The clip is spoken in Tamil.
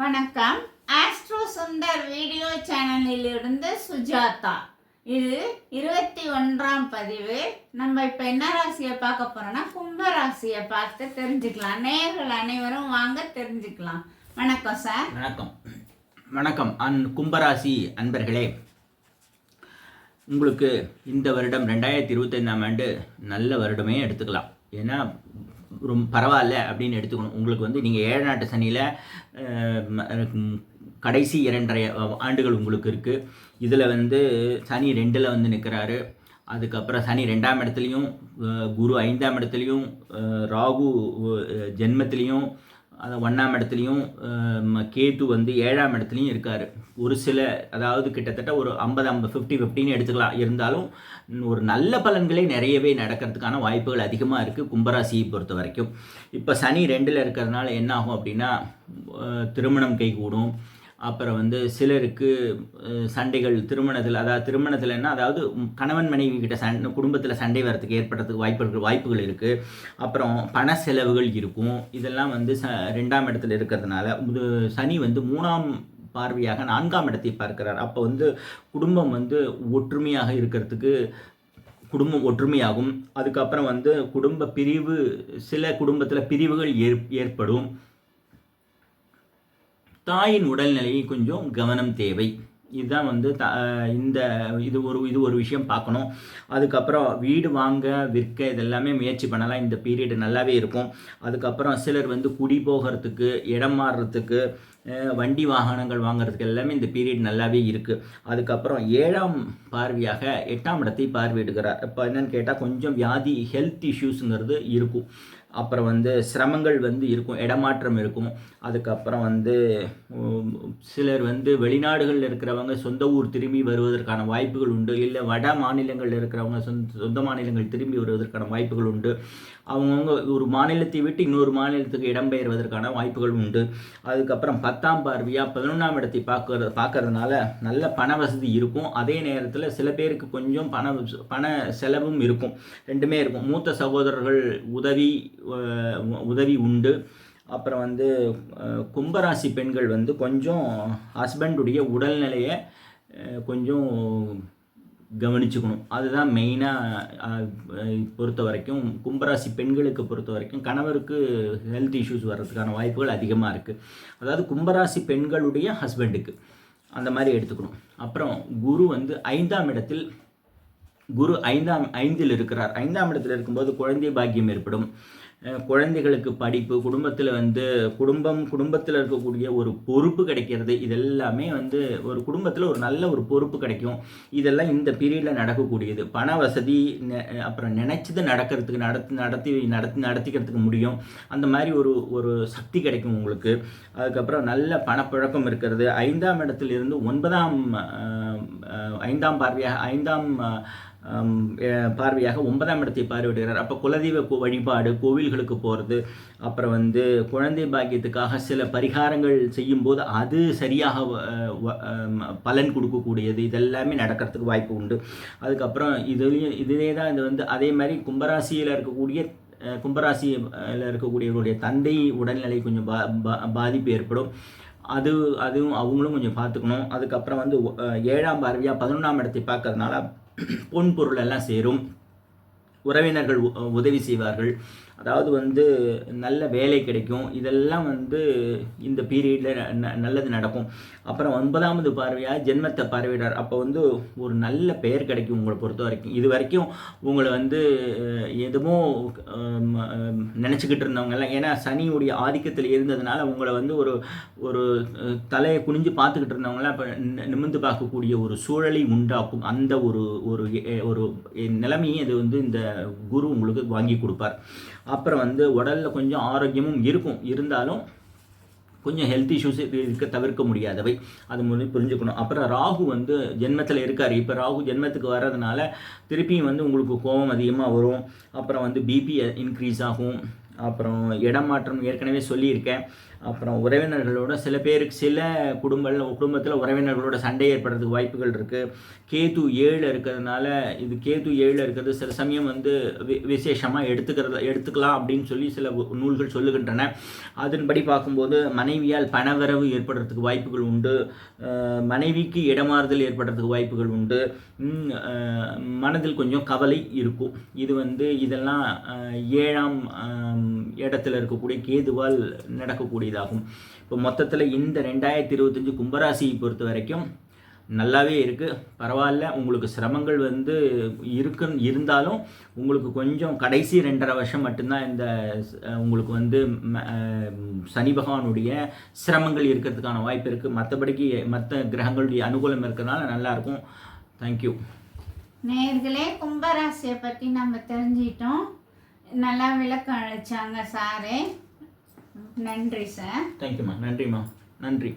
வணக்கம். ஆஸ்ட்ரோ சுந்தர் வீடியோ சேனலிலிருந்து சுஜாதா. இது 21ஆம் பதிவு. நம்ம இப்போ என்ன ராசியை பார்க்க போறோம்னா கும்ப ராசியை பார்த்து தெரிஞ்சுக்கலாம். நேயர்கள் அனைவரும் வாங்க தெரிஞ்சுக்கலாம். வணக்கம் சார். வணக்கம் வணக்கம் கும்பராசி அன்பர்களே, உங்களுக்கு இந்த வருடம் 2025ஆம் ஆண்டு நல்ல வருடமே எடுத்துக்கலாம். ஏன்னா ரொம்ப பரவாயில்ல அப்படின்னு எடுத்துக்கணும். உங்களுக்கு வந்து நீங்கள் 7 நாட்டு சனியில் கடைசி 2.5 ஆண்டுகள் உங்களுக்கு இருக்குது. இதில் வந்து சனி 2ல் வந்து நிற்கிறாரு. அதுக்கப்புறம் சனி 2ஆம் இடத்துலையும், குரு 5ஆம் இடத்துலையும், ராகு ஜென்மத்திலையும், அது 1ஆம் இடத்துலையும், கேது வந்து 7ஆம் இடத்துலையும் இருக்கார். ஒரு சில, அதாவது கிட்டத்தட்ட ஒரு 50-50 எடுத்துக்கலாம். இருந்தாலும் ஒரு நல்ல பலன்களே நிறையவே நடக்கிறதுக்கான வாய்ப்புகள் அதிகமாக இருக்குது கும்பராசியை பொறுத்த வரைக்கும். இப்போ சனி 2ல் இருக்கிறதுனால என்ன ஆகும் அப்படின்னா, திருமணம் கைகூடும். அப்புறம் வந்து சிலருக்கு சண்டைகள் திருமணத்தில்னா, அதாவது கணவன் மனைவி கிட்ட குடும்பத்தில் சண்டை வரத்துக்கு ஏற்படுறதுக்கு வாய்ப்புகள் இருக்குது. அப்புறம் பண செலவுகள் இருக்கும். இதெல்லாம் வந்து 2ஆம் இடத்துல இருக்கிறதுனால சனி வந்து 3ஆம் பார்வையாக 4ஆம் இடத்தை பார்க்கிறார். அப்போ வந்து குடும்பம் வந்து ஒற்றுமையாக இருக்கிறதுக்கு குடும்பம் ஒற்றுமையாகும். அதுக்கப்புறம் வந்து குடும்ப பிரிவு, சில குடும்பத்தில் பிரிவுகள் ஏற்படும். தாயின் உடல்நிலையை கொஞ்சம் கவனம் தேவை. இதுதான் வந்து இது ஒரு விஷயம் பார்க்கணும். அதுக்கப்புறம் வீடு வாங்க விற்க இதெல்லாமே முயற்சி பண்ணலாம். இந்த பீரியடு நல்லாவே இருக்கும். அதுக்கப்புறம் சிலர் வந்து குடி போகிறதுக்கு, இடம் மாறுறதுக்கு, வண்டி வாகனங்கள் வாங்குறதுக்கு எல்லாமே இந்த பீரியட் நல்லாவே இருக்குது. அதுக்கப்புறம் 7ஆம் பார்வையாக 8ஆம் இடத்தை பார்வையிடுகிறார். இப்போ என்னென்னு கேட்டால், கொஞ்சம் வியாதி, ஹெல்த் இஷ்யூஸுங்கிறது இருக்கும். அப்புறம் வந்து சிரமங்கள் வந்து இருக்கும், இடமாற்றம் இருக்கும். அதுக்கப்புறம் வந்து சிலர் வந்து வெளிநாடுகளில் இருக்கிறவங்க சொந்த ஊர் திரும்பி வருவதற்கான வாய்ப்புகள் உண்டு. இல்லை வட மாநிலங்களில் இருக்கிறவங்க சொந்த மாநிலங்கள் திரும்பி வருவதற்கான வாய்ப்புகள் உண்டு. அவங்கவுங்க ஒரு மாநிலத்தை விட்டு இன்னொரு மாநிலத்துக்கு இடம்பெயர்வதற்கான வாய்ப்புகள் உண்டு. அதுக்கப்புறம் 10ஆம் பார்வையாக 11ஆம் இடத்தை பார்க்கறதுனால நல்ல பண வசதி இருக்கும். அதே நேரத்தில் சில பேருக்கு கொஞ்சம் பண செலவும் இருக்கும். ரெண்டுமே இருக்கும். மூத்த சகோதரர்கள் உதவி உண்டு. அப்புறம் வந்து கும்பராசி பெண்கள் வந்து கொஞ்சம் ஹஸ்பண்டுடைய உடல்நிலையை கொஞ்சம் கவனிச்சுக்கணும். அதுதான் மெயினாக பொறுத்த வரைக்கும். கும்பராசி பெண்களுக்கு பொறுத்த வரைக்கும் கணவருக்கு ஹெல்த் இஷ்யூஸ் வர்றதுக்கான வாய்ப்புகள் அதிகமாக இருக்குது. அதாவது கும்பராசி பெண்களுடைய ஹஸ்பண்டுக்கு அந்த மாதிரி எடுத்துக்கணும். அப்புறம் குரு வந்து 5ஆம் இடத்தில், குரு 5இல் இருக்கிறார். 5ஆம் இடத்தில் இருக்கும்போது குழந்தை பாக்கியம் ஏற்படும். குழந்தைகளுக்கு படிப்பு, குடும்பத்தில் வந்து குடும்பத்தில் இருக்கக்கூடிய ஒரு பொறுப்பு கிடைக்கிறது. இதெல்லாமே வந்து ஒரு குடும்பத்தில் ஒரு நல்ல ஒரு பொறுப்பு கிடைக்கும். இதெல்லாம் இந்த பீரியடில் நடக்கக்கூடியது. பண வசதி, அப்புறம் நினைச்சது நடக்கிறதுக்கு நடத்திக்கிறதுக்கு முடியும். அந்த மாதிரி ஒரு சக்தி கிடைக்கும் உங்களுக்கு. அதுக்கப்புறம் நல்ல பணப்பழக்கம் இருக்கிறது. 5ஆம் இடத்திலிருந்து 5ஆம் பார்வையாக 9ஆம் இடத்தை பார்வையிடுகிறார். அப்போ குலதெய்வ வழிபாடு, கோவில்களுக்கு போகிறது, அப்புறம் வந்து குழந்தை பாக்கியத்துக்காக சில பரிகாரங்கள் செய்யும்போது அது சரியாக பலன் கொடுக்கக்கூடியது. இதெல்லாமே நடக்கிறதுக்கு வாய்ப்பு உண்டு. அதுக்கப்புறம் இதுவே தான் இது வந்து அதே மாதிரி கும்பராசியில் இருக்கக்கூடியவருடைய தந்தை உடல்நிலை கொஞ்சம் பாதிப்பு ஏற்படும். அதுவும் அவங்களும் கொஞ்சம் பார்த்துக்கணும். அதுக்கப்புறம் வந்து 7ஆம் பார்வையாக 11ஆம் இடத்தை பார்க்கறதுனால பொன் பொருள் எல்லாம் சேரும். உறவினர்கள் உதவி செய்வார்கள். அதாவது வந்து நல்ல வேலை கிடைக்கும். இதெல்லாம் வந்து இந்த பீரியடில் நல்லது நடக்கும். அப்புறம் 9ஆவது பார்வையாக ஜென்மத்தை பார்வையிடார். அப்போ வந்து ஒரு நல்ல பெயர் கிடைக்கும் உங்களை பொறுத்த வரைக்கும். இது வரைக்கும் உங்களை வந்து எதுவும் நினச்சிக்கிட்டு இருந்தவங்கெல்லாம், ஏன்னா சனியுடைய ஆதிக்கத்தில் இருந்ததுனால உங்களை வந்து ஒரு தலையை குனிஞ்சு பார்த்துக்கிட்டு இருந்தவங்களாம் இப்போ நிமிர்ந்து பார்க்கக்கூடிய ஒரு சூழலை உண்டாக்கும். அந்த ஒரு நிலைமையை இது வந்து இந்த குரு உங்களுக்கு வாங்கி கொடுப்பார். அப்புறம் வந்து உடலில் கொஞ்சம் ஆரோக்கியமும் இருக்கும். இருந்தாலும் கொஞ்சம் ஹெல்த் இஷ்யூஸ் தவிர்க்க முடியாதவை. அது மூலம் புரிஞ்சுக்கணும். அப்புறம் ராகு வந்து ஜென்மத்தில் இருக்கார். இப்போ ராகு ஜென்மத்துக்கு வர்றதுனால திருப்பியும் வந்து உங்களுக்கு கோபம் அதிகமாக வரும். அப்புறம் வந்து பிபி இன்க்ரீஸ் ஆகும். அப்புறம் இடமாற்றம் ஏற்கனவே சொல்லியிருக்கேன். அப்புறம் உறவினர்களோட சில குடும்பத்தில் உறவினர்களோட சண்டை ஏற்படுறதுக்கு வாய்ப்புகள் இருக்குது. கேது 7 இருக்கிறதுனால, இது கேது 7 இருக்கிறது சில சமயம் வந்து விசேஷமாக எடுத்துக்கலாம் அப்படின்னு சொல்லி சில நூல்கள் சொல்லுகின்றன. அதன்படி பார்க்கும்போது மனைவியால் பணவரவு ஏற்படுறதுக்கு வாய்ப்புகள் உண்டு. மனைவிக்கு இடமாறுதல் ஏற்படுறதுக்கு வாய்ப்புகள் உண்டு. மனதில் கொஞ்சம் கவலை இருக்கும். இது வந்து இதெல்லாம் 7ஆம் இடத்துல இருக்கக்கூடிய கேதுவால் நடக்கக்கூடியதாகும். இப்போ மொத்தத்தில் இந்த 2025 கும்பராசியை பொறுத்த வரைக்கும் நல்லாவே இருக்குது. பரவாயில்ல. உங்களுக்கு சிரமங்கள் வந்து இருந்தாலும் உங்களுக்கு கொஞ்சம் கடைசி 2.5 வருஷம் மட்டும்தான் இந்த உங்களுக்கு வந்து சனி பகவானுடைய சிரமங்கள் இருக்கிறதுக்கான வாய்ப்பு இருக்குது. மற்றபடிக்கு மற்ற கிரகங்களுடைய அனுகூலம் இருக்கிறதுனால நல்லாயிருக்கும். தேங்க்யூ. நேயர்களே, கும்பராசியை பற்றி நம்ம தெரிஞ்சிட்டோம். நல்லா விளக்கம் அளிச்சாங்க சாரே. நன்றி சார். தேங்க்யூம்மா. நன்றிம்மா. நன்றி.